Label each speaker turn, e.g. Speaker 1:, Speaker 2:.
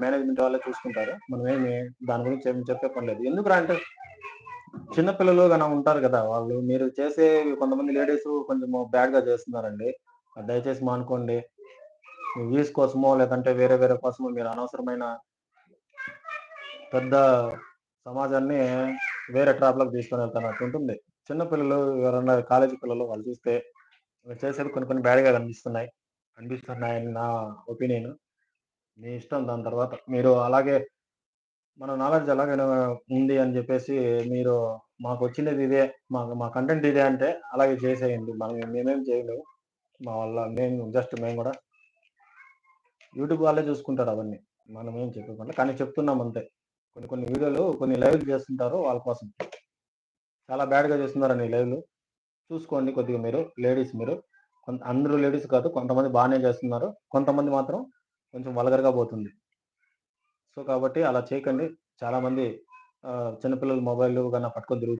Speaker 1: Management వాళ్ళే చూసుకుంటారు. మనమేమి దాని గురించి ఏమి చెప్పే పని లేదు. ఎందుకురా అంటే చిన్న పిల్లలు గన ఉంటారు గదా! వాళ్ళు మీరు చేసే కొంతమంది లేడీసు కొంచెం బ్యాడ్‌గా చేస్తున్నారండి. దయచేసి మానుకోండి. వ్యూస్ కోసమో లేదంటే వేరే వేరే కోసమో మీరు అనవసరమైన పెద్ద సమాజాన్ని వేరే ట్రాప్‌లోకి తీసుకొనెళ్తున్నట్టుంటుంది. చిన్న పిల్లలు ఎవరన్నా కాలేజీ పిల్లలు వాళ్ళు చూస్తే మీరు చేసేవి కొన్ని కొన్ని బ్యాడ్‌గా అనిపిస్తున్నాయని నా ఒపీనియన్. మీ ఇష్టం దాని తర్వాత. మీరు అలాగే మన నాలెడ్జ్ ఎలాగైనా ఉంది అని జెప్పేసి మీరు మాకొచ్చినది ఇదే, మా కంటెంట్ ఇదే అంటే అలాగే చేసేయండి. మేమేం చేయలేము. మా వల్ల మేము గూడా యూట్యూబ్ వాళ్ళే చూసుకుంటారు అవన్నీ. మనమేం చెప్పే పనిలే. కానీ చెప్తున్నాం అంతే. కొన్ని కొన్ని వీడియోలు కొన్ని లైవ్‌లు చేస్తుంటారు వాళ్ళ కోసం. చాలా బ్యాడ్‌గా చేస్తున్నారండి ఈ లైవ్‌లు. చూసుకోండి కొద్దిగా మీరు లేడీస్ మీరు. అందరూ లేడీస్ కాదు. కొంతమంది బానే చేస్తున్నారు. కొంతమంది మాత్రం కొంచెం వల్గర్‌గా పోతుంది. సో, కాబట్టి అలా చేయకండి. చాలామంది చిన్న పిల్లలు మొబైల్‌లు గన పట్టుకొని తిరుగుతున్నారు.